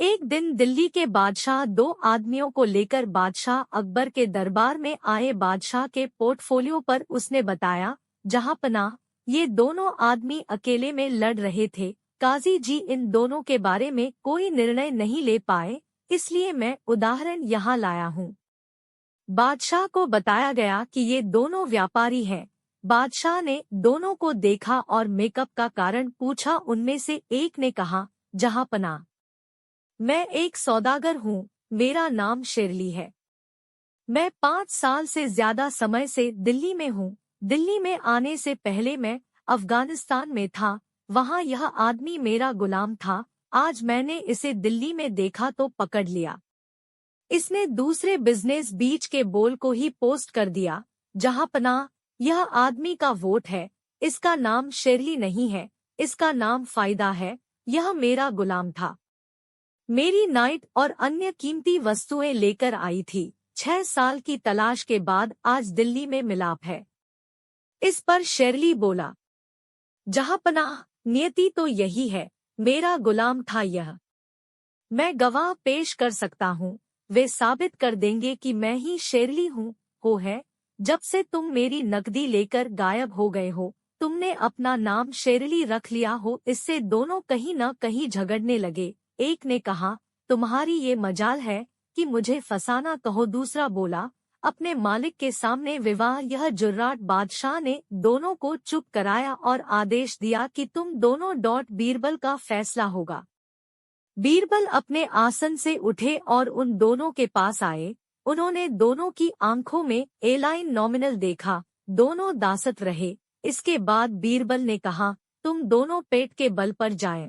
एक दिन दिल्ली के बादशाह दो आदमियों को लेकर बादशाह अकबर के दरबार में आए। बादशाह के पोर्टफोलियो पर उसने बताया, जहांपनाह, ये दोनों आदमी अकेले में लड़ रहे थे। काजी जी इन दोनों के बारे में कोई निर्णय नहीं ले पाए, इसलिए मैं उदाहरण यहाँ लाया हूँ। बादशाह को बताया गया कि ये दोनों व्यापारी हैं। बादशाह ने दोनों को देखा और मेकअप का कारण पूछा। उनमें से एक ने कहा, जहांपनाह, मैं एक सौदागर हूँ, मेरा नाम शेरली है। मैं 5 साल से ज्यादा समय से दिल्ली में हूँ। दिल्ली में आने से पहले मैं अफगानिस्तान में था, वहाँ यह आदमी मेरा गुलाम था। आज मैंने इसे दिल्ली में देखा तो पकड़ लिया। इसने दूसरे बिजनेस बीच के बोल को ही पोस्ट कर दिया, जहांपनाह, यह आदमी का वोट है। इसका नाम शेरली नहीं है, इसका नाम फायदा है। यह मेरा गुलाम था। मेरी नाइट और अन्य कीमती वस्तुएं लेकर आई थी। 6 साल की तलाश के बाद आज दिल्ली में मिलाप है। इस पर शेरली बोला, जहांपनाह, नियति तो यही है, मेरा गुलाम था यह। मैं गवाह पेश कर सकता हूँ, वे साबित कर देंगे कि मैं ही शेरली हूँ। हो है, जब से तुम मेरी नकदी लेकर गायब हो गए हो, तुमने अपना नाम शेरली रख लिया हो। इससे दोनों कहीं न कहीं झगड़ने लगे। एक ने कहा, तुम्हारी ये मजाल है कि मुझे फसाना कहो। दूसरा बोला, अपने मालिक के सामने विवाह। यह जुर्राट बादशाह ने दोनों को चुप कराया और आदेश दिया कि तुम दोनों बीरबल का फैसला होगा। बीरबल अपने आसन से उठे और उन दोनों के पास आए। उन्होंने दोनों की आंखों में एलाइन नॉमिनल देखा। दोनों दासत रहे। इसके बाद बीरबल ने कहा, तुम दोनों पेट के बल पर जाएं।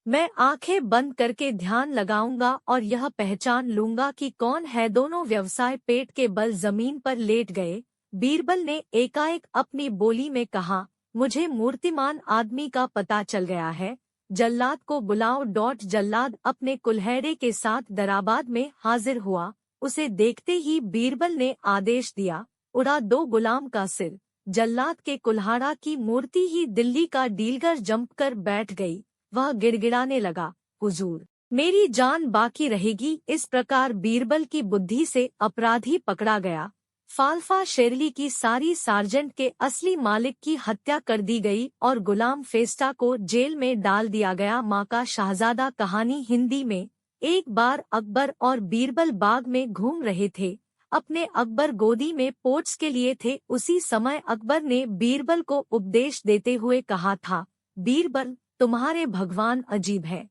मैं आंखें बंद करके ध्यान लगाऊंगा और यह पहचान लूंगा कि कौन है। दोनों व्यवसाय पेट के बल जमीन पर लेट गए। बीरबल ने एकाएक अपनी बोली में कहा, मुझे मूर्तिमान आदमी का पता चल गया है। जल्लाद को बुलाओ। जल्लाद अपने कुल्हैड़े के साथ दराबाद में हाजिर हुआ। उसे देखते ही बीरबल ने आदेश दिया, उड़ा दो गुलाम का सिर। जल्लाद के कुल्हाड़ा की मूर्ति ही दिल्ली का डीलगर जंपकर बैठ गई। वह गिड़गिड़ाने लगा, हुजूर, मेरी जान बाकी रहेगी। इस प्रकार बीरबल की बुद्धि से अपराधी पकड़ा गया। फाल्फा शेरली की सारी सार्जेंट के असली मालिक की हत्या कर दी गई और गुलाम फेस्टा को जेल में डाल दिया गया। माँ का शाहजादा कहानी हिंदी में। एक बार अकबर और बीरबल बाग में घूम रहे थे। अपने अकबर गोदी में पोट्स के लिए थे। उसी समय अकबर ने बीरबल को उपदेश देते हुए कहा था, बीरबल, तुम्हारे भगवान अजीब है।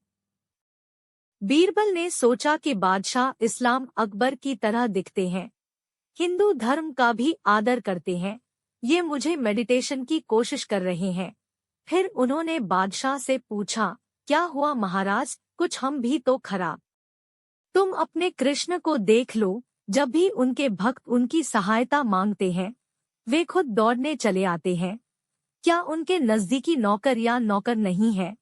बीरबल ने सोचा कि बादशाह इस्लाम अकबर की तरह दिखते हैं, हिंदू धर्म का भी आदर करते हैं। ये मुझे मेडिटेशन की कोशिश कर रहे हैं। फिर उन्होंने बादशाह से पूछा, क्या हुआ महाराज, कुछ हम भी तो खराब। तुम अपने कृष्ण को देख लो, जब भी उनके भक्त उनकी सहायता मांगते हैं, वे खुद दौड़ने चले आते हैं। क्या उनके नजदीकी नौकर या नौकर नहीं है?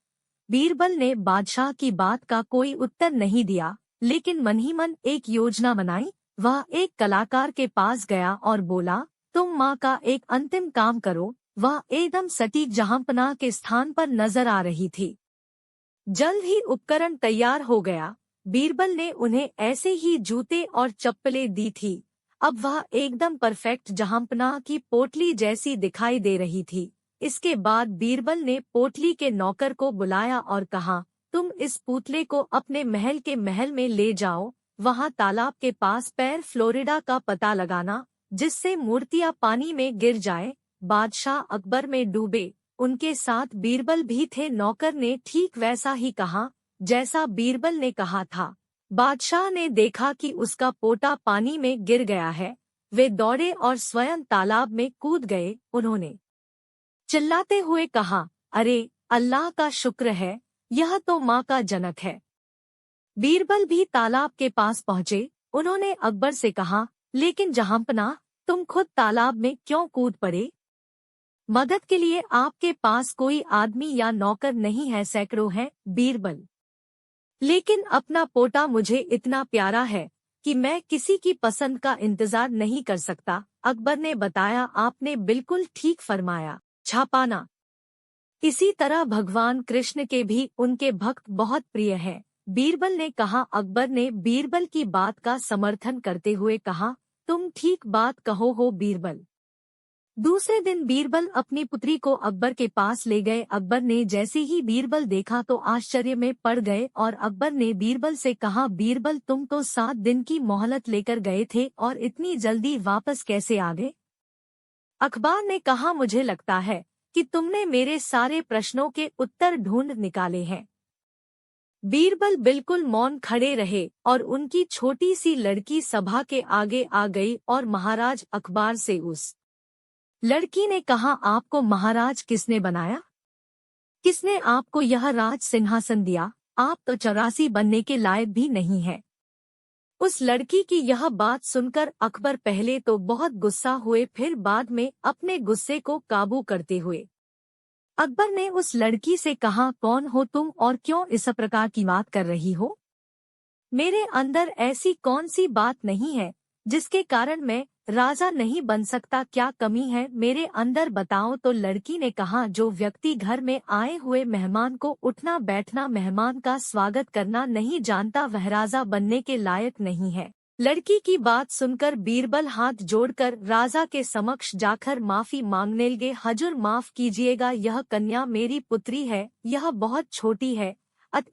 बीरबल ने बादशाह की बात का कोई उत्तर नहीं दिया, लेकिन मन ही मन एक योजना बनाई। वह एक कलाकार के पास गया और बोला, तुम माँ का एक अंतिम काम करो। वह एकदम सटीक जहांपनाह के स्थान पर नजर आ रही थी। जल्द ही उपकरण तैयार हो गया। बीरबल ने उन्हें ऐसे ही जूते और चप्पलें दी थी। अब वह एकदम परफेक्ट जहांपनाह की पोटली जैसी दिखाई दे रही थी। इसके बाद बीरबल ने पोटली के नौकर को बुलाया और कहा, तुम इस पुतले को अपने महल के महल में ले जाओ। वहाँ तालाब के पास पैर फ्लोरिडा का पता लगाना, जिससे मूर्तियाँ पानी में गिर जाए। बादशाह अकबर में डूबे। उनके साथ बीरबल भी थे। नौकर ने ठीक वैसा ही कहा जैसा बीरबल ने कहा था। बादशाह ने देखा कि उसका पोता पानी में गिर गया है। वे दौड़े और स्वयं तालाब में कूद गए। उन्होंने चिल्लाते हुए कहा, अरे अल्लाह का शुक्र है, यह तो माँ का जनक है। बीरबल भी तालाब के पास पहुँचे। उन्होंने अकबर से कहा, लेकिन जहांपनाह, तुम खुद तालाब में क्यों कूद पड़े? मदद के लिए आपके पास कोई आदमी या नौकर नहीं है? सैकड़ों हैं। बीरबल, लेकिन अपना पोता मुझे इतना प्यारा है कि मैं किसी की पसंद का इंतजार नहीं कर सकता। अकबर ने बताया, आपने बिल्कुल ठीक फरमाया, छापाना। इसी तरह भगवान कृष्ण के भी उनके भक्त बहुत प्रिय हैं। बीरबल ने कहा। अकबर ने बीरबल की बात का समर्थन करते हुए कहा, तुम ठीक बात कहो हो बीरबल। दूसरे दिन बीरबल अपनी पुत्री को अकबर के पास ले गए। अकबर ने जैसे ही बीरबल देखा तो आश्चर्य में पड़ गए और अकबर ने बीरबल से कहा, बीरबल तुम तो 7 दिन की मोहलत लेकर गए थे और इतनी जल्दी वापस कैसे आ गए? अकबर ने कहा, मुझे लगता है कि तुमने मेरे सारे प्रश्नों के उत्तर ढूंढ निकाले हैं। बीरबल बिल्कुल मौन खड़े रहे और उनकी छोटी सी लड़की सभा के आगे आ गई और महाराज अकबर से उस लड़की ने कहा, आपको महाराज किसने बनाया? किसने आपको यह राज सिंहासन दिया? आप तो 84 बनने के लायक भी नहीं है। उस लड़की की यह बात सुनकर अकबर पहले तो बहुत गुस्सा हुए, फिर बाद में अपने गुस्से को काबू करते हुए अकबर ने उस लड़की से कहा, कौन हो तुम और क्यों इस प्रकार की बात कर रही हो? मेरे अंदर ऐसी कौन सी बात नहीं है जिसके कारण मैं राजा नहीं बन सकता? क्या कमी है मेरे अंदर बताओ? तो लड़की ने कहा, जो व्यक्ति घर में आए हुए मेहमान को उठना बैठना, मेहमान का स्वागत करना नहीं जानता, वह राजा बनने के लायक नहीं है। लड़की की बात सुनकर बीरबल हाथ जोड़कर राजा के समक्ष जाकर माफी मांगने लगे। हजूर माफ कीजिएगा, यह कन्या मेरी पुत्री है, यह बहुत छोटी है,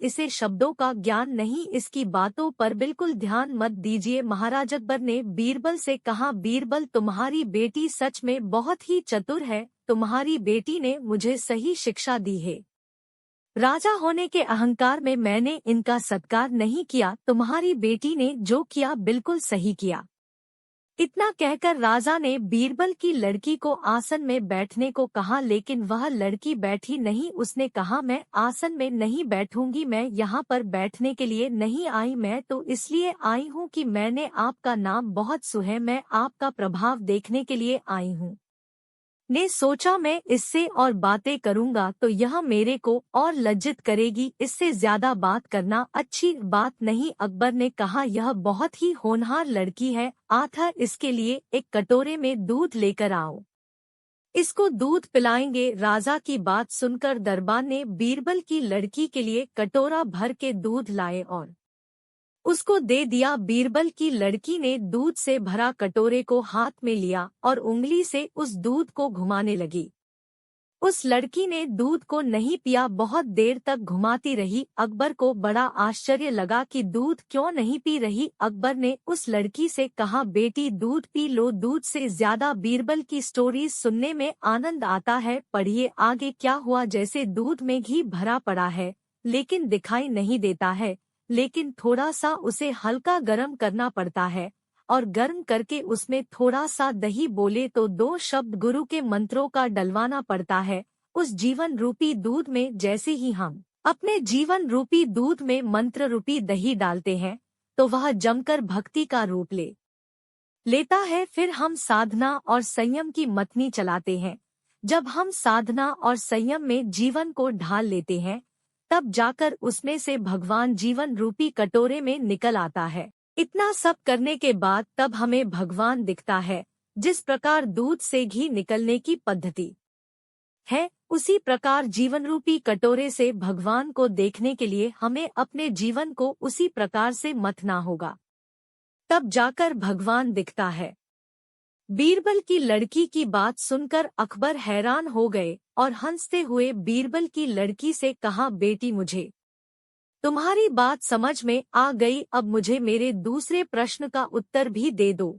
इसे शब्दों का ज्ञान नहीं, इसकी बातों पर बिल्कुल ध्यान मत दीजिए। महाराज अकबर ने बीरबल से कहा, बीरबल तुम्हारी बेटी सच में बहुत ही चतुर है, तुम्हारी बेटी ने मुझे सही शिक्षा दी है। राजा होने के अहंकार में मैंने इनका सत्कार नहीं किया, तुम्हारी बेटी ने जो किया बिल्कुल सही किया। इतना कहकर राजा ने बीरबल की लड़की को आसन में बैठने को कहा, लेकिन वह लड़की बैठी नहीं। उसने कहा, मैं आसन में नहीं बैठूंगी, मैं यहाँ पर बैठने के लिए नहीं आई, मैं तो इसलिए आई हूँ कि मैंने आपका नाम बहुत सुना है, मैं आपका प्रभाव देखने के लिए आई हूँ। ने सोचा मैं इससे और बातें करूंगा तो यह मेरे को और लज्जित करेगी, इससे ज्यादा बात करना अच्छी बात नहीं। अकबर ने कहा, यह बहुत ही होनहार लड़की है, आथा इसके लिए एक कटोरे में दूध लेकर आओ, इसको दूध पिलाएंगे। राजा की बात सुनकर दरबार ने बीरबल की लड़की के लिए कटोरा भर के दूध लाए और उसको दे दिया। बीरबल की लड़की ने दूध से भरा कटोरे को हाथ में लिया और उंगली से उस दूध को घुमाने लगी। उस लड़की ने दूध को नहीं पिया, बहुत देर तक घुमाती रही। अकबर को बड़ा आश्चर्य लगा कि दूध क्यों नहीं पी रही। अकबर ने उस लड़की से कहा, बेटी दूध पी लो, दूध से ज्यादा बीरबल की स्टोरीज सुनने में आनंद आता है, पढ़िए आगे क्या हुआ। जैसे दूध में घी भरा पड़ा है लेकिन दिखाई नहीं देता है, लेकिन थोड़ा सा उसे हल्का गर्म करना पड़ता है और गर्म करके उसमें थोड़ा सा दही बोले तो 2 शब्द गुरु के मंत्रों का डलवाना पड़ता है उस जीवन रूपी दूध में। जैसे ही हम अपने जीवन रूपी दूध में मंत्र रूपी दही डालते हैं तो वह जमकर भक्ति का रूप लेता है। फिर हम साधना और संयम की मतनी चलाते हैं। जब हम साधना और संयम में जीवन को ढाल लेते हैं तब जाकर उसमें से भगवान जीवन रूपी कटोरे में निकल आता है। इतना सब करने के बाद तब हमें भगवान दिखता है। जिस प्रकार दूध से घी निकलने की पद्धति है, उसी प्रकार जीवन रूपी कटोरे से भगवान को देखने के लिए हमें अपने जीवन को उसी प्रकार से मथना होगा, तब जाकर भगवान दिखता है। बीरबल की लड़की की बात सुनकर अकबर हैरान हो गए और हंसते हुए बीरबल की लड़की से कहा, बेटी मुझे तुम्हारी बात समझ में आ गई, अब मुझे मेरे दूसरे प्रश्न का उत्तर भी दे दो।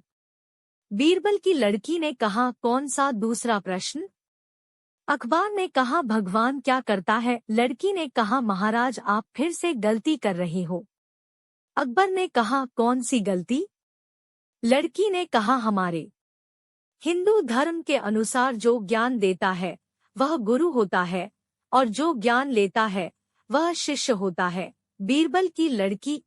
बीरबल की लड़की ने कहा, कौन सा दूसरा प्रश्न? अकबर ने कहा, भगवान क्या करता है? लड़की ने कहा, महाराज आप फिर से गलती कर रहे हो। अकबर ने कहा, कौन सी गलती? लड़की ने कहा, हमारे हिंदू धर्म के अनुसार जो ज्ञान देता है वह गुरु होता है और जो ज्ञान लेता है वह शिष्य होता है। बीरबल की लड़की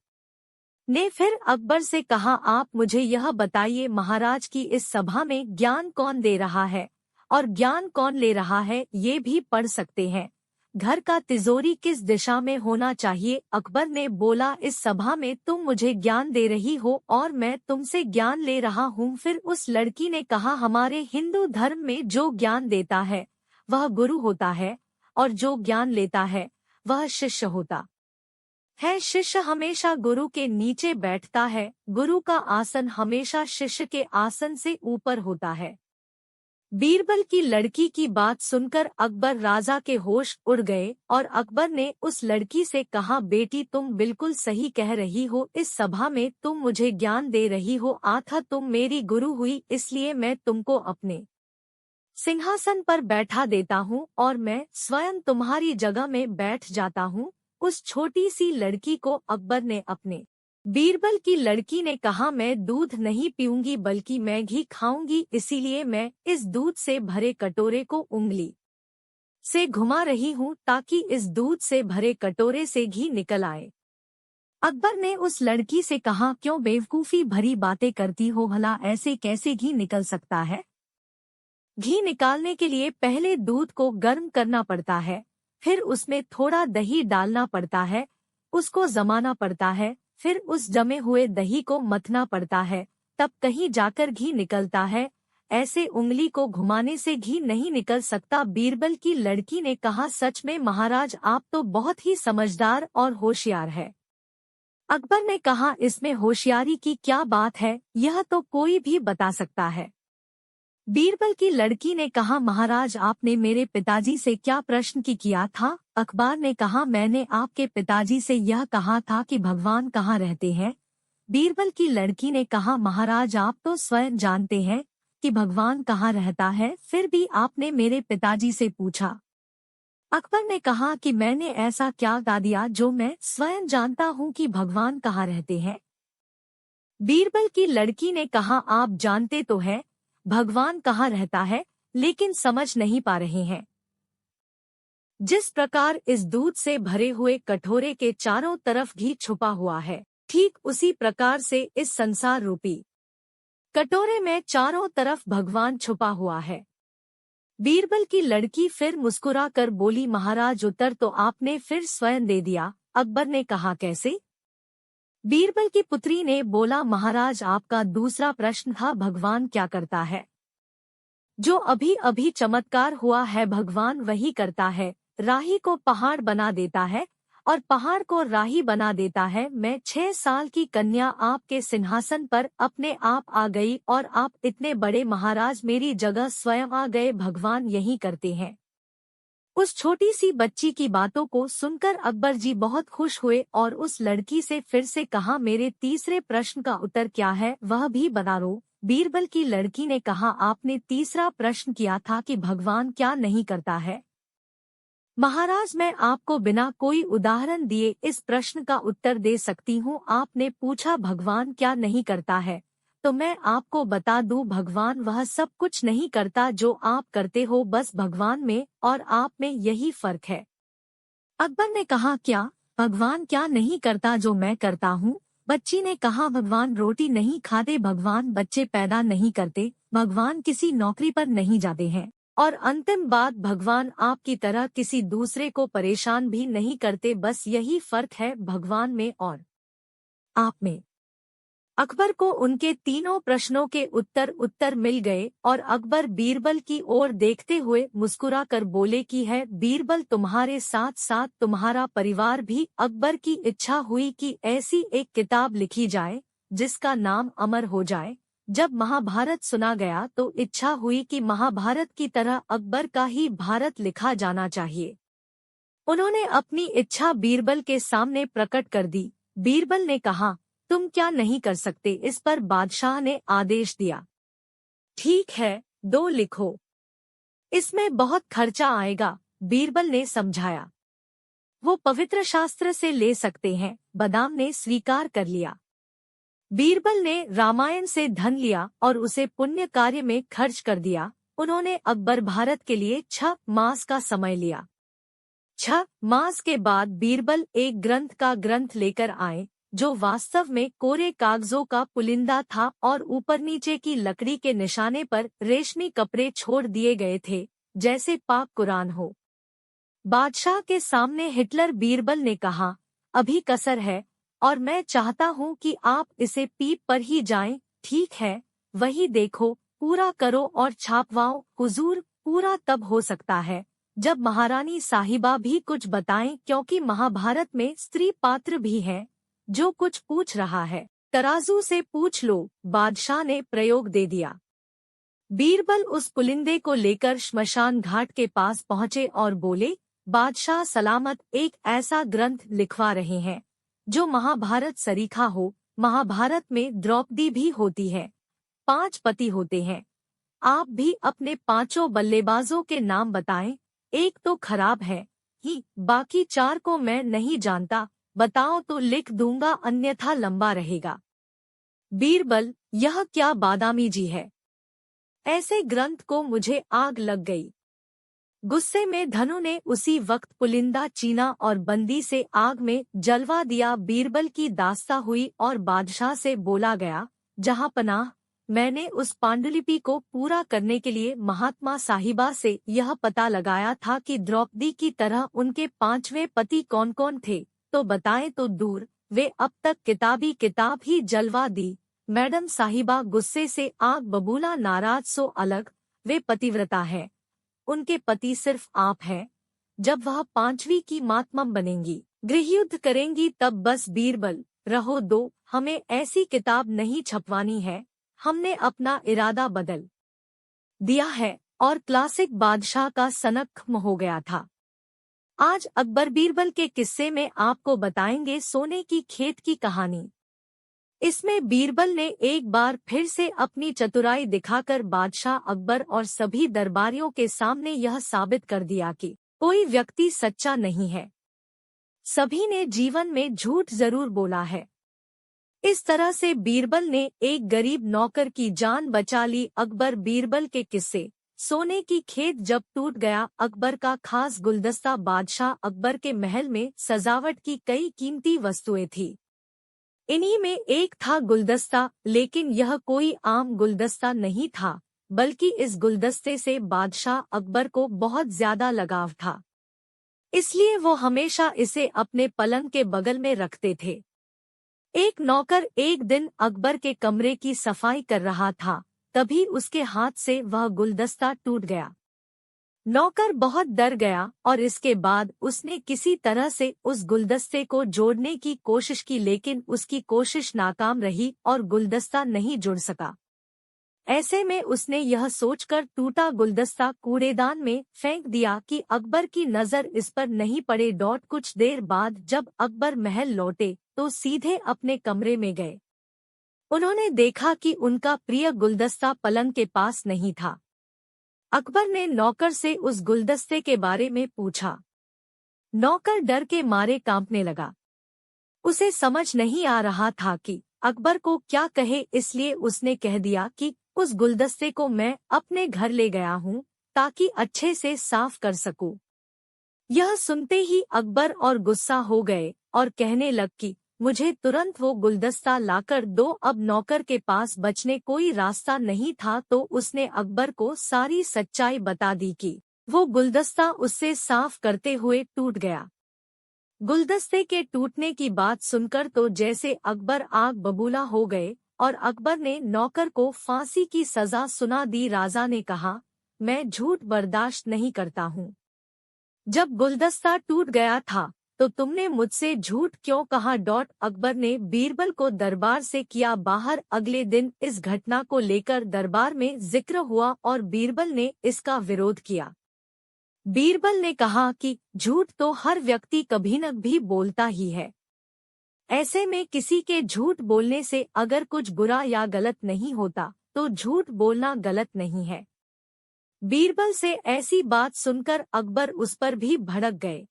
ने फिर अकबर से कहा, आप मुझे यह बताइए महाराज की इस सभा में ज्ञान कौन दे रहा है और ज्ञान कौन ले रहा है, ये भी पढ़ सकते हैं। घर का तिजोरी किस दिशा में होना चाहिए? अकबर ने बोला, इस सभा में तुम मुझे ज्ञान दे रही हो और मैं तुमसे ज्ञान ले रहा हूँ। फिर उस लड़की ने कहा, हमारे हिंदू धर्म में जो ज्ञान देता है वह गुरु होता है और जो ज्ञान लेता है वह शिष्य होता है। शिष्य हमेशा गुरु के नीचे बैठता है, गुरु का आसन हमेशा शिष्य के आसन से ऊपर होता है। बीरबल की लड़की की बात सुनकर अकबर राजा के होश उड़ गए और अकबर ने उस लड़की से कहा, बेटी तुम बिल्कुल सही कह रही हो, इस सभा में तुम मुझे ज्ञान दे रही हो, आथा तुम मेरी गुरु हुई, इसलिए मैं तुमको अपने सिंहासन पर बैठा देता हूँ और मैं स्वयं तुम्हारी जगह में बैठ जाता हूँ। उस छोटी सी लड़की को अकबर ने अपने बीरबल की लड़की ने कहा, मैं दूध नहीं पीऊंगी बल्कि मैं घी खाऊंगी, इसीलिए मैं इस दूध से भरे कटोरे को उंगली से घुमा रही हूँ ताकि इस दूध से भरे कटोरे से घी निकल आए। अकबर ने उस लड़की से कहा, क्यों बेवकूफी भरी बातें करती हो, भला ऐसे कैसे घी निकल सकता है? घी निकालने के लिए पहले दूध को गर्म करना पड़ता है, फिर उसमें थोड़ा दही डालना पड़ता है, उसको जमाना पड़ता है, फिर उस जमे हुए दही को मथना पड़ता है, तब कहीं जाकर घी निकलता है। ऐसे उंगली को घुमाने से घी नहीं निकल सकता। बीरबल की लड़की ने कहा, सच में महाराज, आप तो बहुत ही समझदार और होशियार है। अकबर ने कहा, इसमें होशियारी की क्या बात है, यह तो कोई भी बता सकता है। बीरबल की लड़की ने कहा, महाराज आपने मेरे पिताजी से क्या प्रश्न किया था? अकबर ने कहा, मैंने आपके पिताजी से यह कहा था कि भगवान कहाँ रहते हैं। बीरबल की लड़की ने कहा, महाराज आप तो स्वयं जानते हैं कि भगवान कहाँ रहता है, फिर भी आपने मेरे पिताजी से पूछा। अकबर ने कहा कि मैंने ऐसा क्या गा दिया जो मैं स्वयं जानता हूँ कि भगवान कहाँ रहते हैं। बीरबल की लड़की ने कहा, आप जानते तो हैं भगवान कहाँ रहता है, लेकिन समझ नहीं पा रहे हैं। जिस प्रकार इस दूध से भरे हुए कटोरे के चारों तरफ घी छुपा हुआ है, ठीक उसी प्रकार से इस संसार रूपी कटोरे में चारों तरफ भगवान छुपा हुआ है। बीरबल की लड़की फिर मुस्कुरा कर बोली, महाराज उत्तर तो आपने फिर स्वयं दे दिया। अकबर ने कहा, कैसे? बीरबल की पुत्री ने बोला, महाराज आपका दूसरा प्रश्न था भगवान क्या करता है। जो अभी अभी चमत्कार हुआ है भगवान वही करता है, राही को पहाड़ बना देता है और पहाड़ को राही बना देता है। मैं 6 साल की कन्या आपके सिंहासन पर अपने आप आ गई और आप इतने बड़े महाराज मेरी जगह स्वयं आ गए, भगवान यही करते हैं। उस छोटी सी बच्ची की बातों को सुनकर अकबर जी बहुत खुश हुए और उस लड़की से फिर से कहा, मेरे तीसरे प्रश्न का उत्तर क्या है वह भी बता दो। बीरबल की लड़की ने कहा, आपने तीसरा प्रश्न किया था कि भगवान क्या नहीं करता है। महाराज मैं आपको बिना कोई उदाहरण दिए इस प्रश्न का उत्तर दे सकती हूँ। आपने पूछा भगवान क्या नहीं करता है, तो मैं आपको बता दूं, भगवान वह सब कुछ नहीं करता जो आप करते हो, बस भगवान में और आप में यही फर्क है। अकबर ने कहा, क्या भगवान क्या नहीं करता जो मैं करता हूँ? बच्ची ने कहा, भगवान रोटी नहीं खाते, भगवान बच्चे पैदा नहीं करते, भगवान किसी नौकरी पर नहीं जाते हैं और अंतिम बात, भगवान आपकी तरह किसी दूसरे को परेशान भी नहीं करते, बस यही फर्क है भगवान में और आप में। अकबर को उनके तीनों प्रश्नों के उत्तर मिल गए और अकबर बीरबल की ओर देखते हुए मुस्कुरा कर बोले कि है बीरबल, तुम्हारे साथ साथ तुम्हारा परिवार भी। अकबर की इच्छा हुई कि ऐसी एक किताब लिखी जाए जिसका नाम अमर हो जाए। जब महाभारत सुना गया तो इच्छा हुई कि महाभारत की तरह अकबर का ही भारत लिखा जाना चाहिए। उन्होंने अपनी इच्छा बीरबल के सामने प्रकट कर दी। बीरबल ने कहा, तुम क्या नहीं कर सकते? इस पर बादशाह ने आदेश दिया, ठीक है 2 लिखो, इसमें बहुत खर्चा आएगा। बीरबल ने समझाया, वो पवित्र शास्त्र से ले सकते हैं। बदाम ने स्वीकार कर लिया। बीरबल ने रामायण से धन लिया और उसे पुण्य कार्य में खर्च कर दिया। उन्होंने अकबर भारत के लिए 6 मास का समय लिया। 6 मास के बाद बीरबल एक ग्रंथ लेकर आए जो वास्तव में कोरे कागजों का पुलिंदा था और ऊपर नीचे की लकड़ी के निशाने पर रेशमी कपड़े छोड़ दिए गए थे, जैसे पाक कुरान हो। बादशाह के सामने हिटलर बीरबल ने कहा, अभी कसर है और मैं चाहता हूँ कि आप इसे पीप पर ही जाएं। ठीक है, वही देखो, पूरा करो और छापवाओ। हुजूर, पूरा तब हो सकता है जब महारानी साहिबा भी कुछ बताएं, क्योंकि महाभारत में स्त्री पात्र भी है। जो कुछ पूछ रहा है तराजू से पूछ लो, बादशाह ने प्रयोग दे दिया। बीरबल उस पुलिंदे को लेकर श्मशान घाट के पास पहुंचे और बोले, बादशाह सलामत, एक ऐसा ग्रंथ लिखवा रहे हैं जो महाभारत सरीखा हो। महाभारत में द्रौपदी भी होती है, 5 पति होते हैं। आप भी अपने 5 बल्लेबाजों के नाम बताएं। एक तो खराब है ही, बाकी 4 को मैं नहीं जानता। बताओ तो लिख दूंगा, अन्यथा लंबा रहेगा। बीरबल, यह क्या बादामी जी है? ऐसे ग्रंथ को मुझे आग लग गई। गुस्से में धनु ने उसी वक्त पुलिंदा चीना और बंदी से आग में जलवा दिया। बीरबल की दास्ता हुई और बादशाह से बोला गया, जहां पनाह, मैंने उस पांडुलिपि को पूरा करने के लिए महात्मा साहिबा से यह पता लगाया था कि द्रौपदी की तरह उनके 5वें पति कौन कौन थे, तो बताएं तो दूर, वे अब तक किताब ही जलवा दी। मैडम साहिबा गुस्से से आग बबूला, नाराज सो अलग, वे पतिव्रता है, उनके पति सिर्फ आप हैं। जब वह 5वीं की मातमम बनेंगी, गृहयुद्ध करेंगी, तब बस। बीरबल, रहो दो, हमें ऐसी किताब नहीं छपवानी है, हमने अपना इरादा बदल दिया है। और क्लासिक बादशाह का सनक खत्म हो गया था। आज अकबर बीरबल के किस्से में आपको बताएंगे सोने की खेत की कहानी। इसमें बीरबल ने एक बार फिर से अपनी चतुराई दिखाकर बादशाह अकबर और सभी दरबारियों के सामने यह साबित कर दिया कि कोई व्यक्ति सच्चा नहीं है, सभी ने जीवन में झूठ जरूर बोला है। इस तरह से बीरबल ने एक गरीब नौकर की जान बचा ली। अकबर बीरबल के किस्से। सोने की खेत जब टूट गया, अकबर का खास गुलदस्ता। बादशाह अकबर के महल में सजावट की कई कीमती वस्तुएं थी, इन्हीं में एक था गुलदस्ता। लेकिन यह कोई आम गुलदस्ता नहीं था, बल्कि इस गुलदस्ते से बादशाह अकबर को बहुत ज्यादा लगाव था, इसलिए वो हमेशा इसे अपने पलंग के बगल में रखते थे। एक नौकर एक दिन अकबर के कमरे की सफाई कर रहा था, तभी उसके हाथ से वह गुलदस्ता टूट गया। नौकर बहुत डर गया और इसके बाद उसने किसी तरह से उस गुलदस्ते को जोड़ने की कोशिश की, लेकिन उसकी कोशिश नाकाम रही और गुलदस्ता नहीं जुड़ सका। ऐसे में उसने यह सोचकर टूटा गुलदस्ता कूड़ेदान में फेंक दिया कि अकबर की नजर इस पर नहीं पड़े। कुछ देर बाद जब अकबर महल लौटे तो सीधे अपने कमरे में गए। उन्होंने देखा कि उनका प्रिय गुलदस्ता पलंग के पास नहीं था। अकबर ने नौकर से उस गुलदस्ते के बारे में पूछा। नौकर डर के मारे कांपने लगा। उसे समझ नहीं आ रहा था कि अकबर को क्या कहे, इसलिए उसने कह दिया कि उस गुलदस्ते को मैं अपने घर ले गया हूँ ताकि अच्छे से साफ कर सकूं। यह सुनते ही अकबर और गुस्सा हो गए और कहने लग कि मुझे तुरंत वो गुलदस्ता लाकर दो। अब नौकर के पास बचने कोई रास्ता नहीं था, तो उसने अकबर को सारी सच्चाई बता दी कि वो गुलदस्ता उससे साफ करते हुए टूट गया। गुलदस्ते के टूटने की बात सुनकर तो जैसे अकबर आग बबूला हो गए और अकबर ने नौकर को फांसी की सजा सुना दी। राजा ने कहा, मैं झूठ बर्दाश्त नहीं करता हूँ। जब गुलदस्ता टूट गया था तो तुमने मुझसे झूठ क्यों कहा? अकबर ने बीरबल को दरबार से किया बाहर। अगले दिन इस घटना को लेकर दरबार में जिक्र हुआ और बीरबल ने इसका विरोध किया। बीरबल ने कहा कि झूठ तो हर व्यक्ति कभी न भी बोलता ही है, ऐसे में किसी के झूठ बोलने से अगर कुछ बुरा या गलत नहीं होता तो झूठ बोलना गलत नहीं है। बीरबल से ऐसी बात सुनकर अकबर उस पर भी भड़क गए।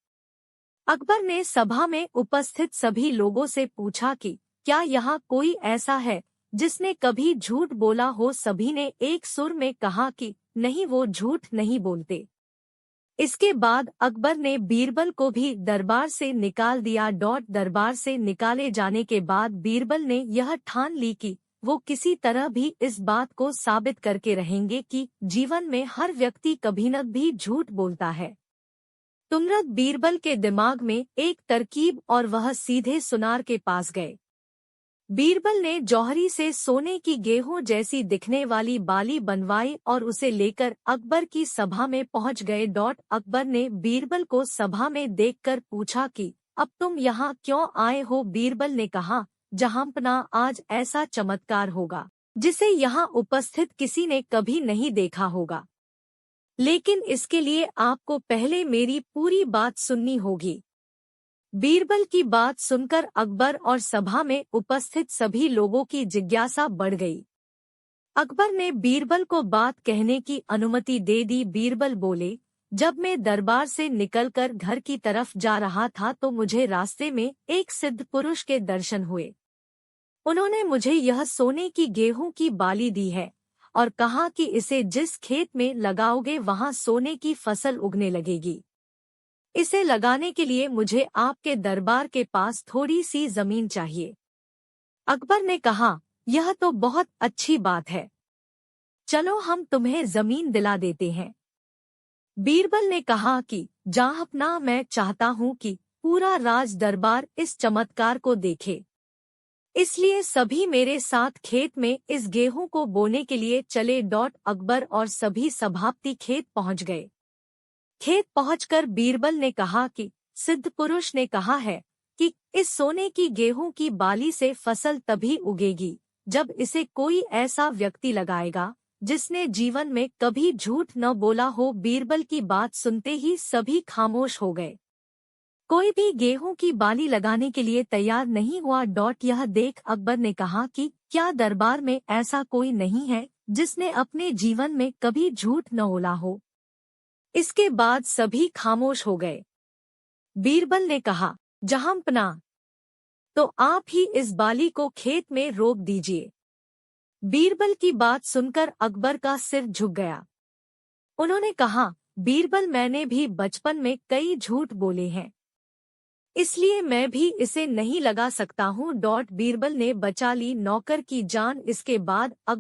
अकबर ने सभा में उपस्थित सभी लोगों से पूछा कि क्या यहाँ कोई ऐसा है जिसने कभी झूठ बोला हो? सभी ने एक सुर में कहा कि नहीं, वो झूठ नहीं बोलते। इसके बाद अकबर ने बीरबल को भी दरबार से निकाल दिया। दरबार से निकाले जाने के बाद बीरबल ने यह ठान ली कि वो किसी तरह भी इस बात को साबित करके रहेंगे कि जीवन में हर व्यक्ति कभी न भी झूठ बोलता है। तुमरत बीरबल के दिमाग में एक तरकीब और वह सीधे सुनार के पास गए। बीरबल ने जौहरी से सोने की गेहूं जैसी दिखने वाली बाली बनवाई और उसे लेकर अकबर की सभा में पहुंच गए। अकबर ने बीरबल को सभा में देखकर पूछा कि अब तुम यहाँ क्यों आए हो? बीरबल ने कहा, जहांपना, आज ऐसा चमत्कार होगा जिसे यहाँ उपस्थित किसी ने कभी नहीं देखा होगा, लेकिन इसके लिए आपको पहले मेरी पूरी बात सुननी होगी। बीरबल की बात सुनकर अकबर और सभा में उपस्थित सभी लोगों की जिज्ञासा बढ़ गई। अकबर ने बीरबल को बात कहने की अनुमति दे दी। बीरबल बोले, जब मैं दरबार से निकलकर घर की तरफ जा रहा था तो मुझे रास्ते में एक सिद्ध पुरुष के दर्शन हुए। उन्होंने मुझे यह सोने की गेहूं की बाली दी है और कहा कि इसे जिस खेत में लगाओगे वहां सोने की फसल उगने लगेगी। इसे लगाने के लिए मुझे आपके दरबार के पास थोड़ी सी जमीन चाहिए। अकबर ने कहा, यह तो बहुत अच्छी बात है, चलो हम तुम्हें जमीन दिला देते हैं। बीरबल ने कहा कि जहांपना, मैं चाहता हूं कि पूरा राज दरबार इस चमत्कार को देखे, इसलिए सभी मेरे साथ खेत में इस गेहूं को बोने के लिए चले। अकबर और सभी सभापति खेत पहुंच गए। खेत पहुंचकर बीरबल ने कहा कि सिद्ध पुरुष ने कहा है कि इस सोने की गेहूं की बाली से फसल तभी उगेगी जब इसे कोई ऐसा व्यक्ति लगाएगा जिसने जीवन में कभी झूठ न बोला हो। बीरबल की बात सुनते ही सभी खामोश हो गए। कोई भी गेहूं की बाली लगाने के लिए तैयार नहीं हुआ। यह देख अकबर ने कहा कि क्या दरबार में ऐसा कोई नहीं है जिसने अपने जीवन में कभी झूठ न बोला हो? इसके बाद सभी खामोश हो गए। बीरबल ने कहा, जहांपना, तो आप ही इस बाली को खेत में रोक दीजिए। बीरबल की बात सुनकर अकबर का सिर झुक गया। उन्होंने कहा, बीरबल, मैंने भी बचपन में कई झूठ बोले हैं, इसलिए मैं भी इसे नहीं लगा सकता हूँ। बीरबल ने बचा ली नौकर की जान। इसके बाद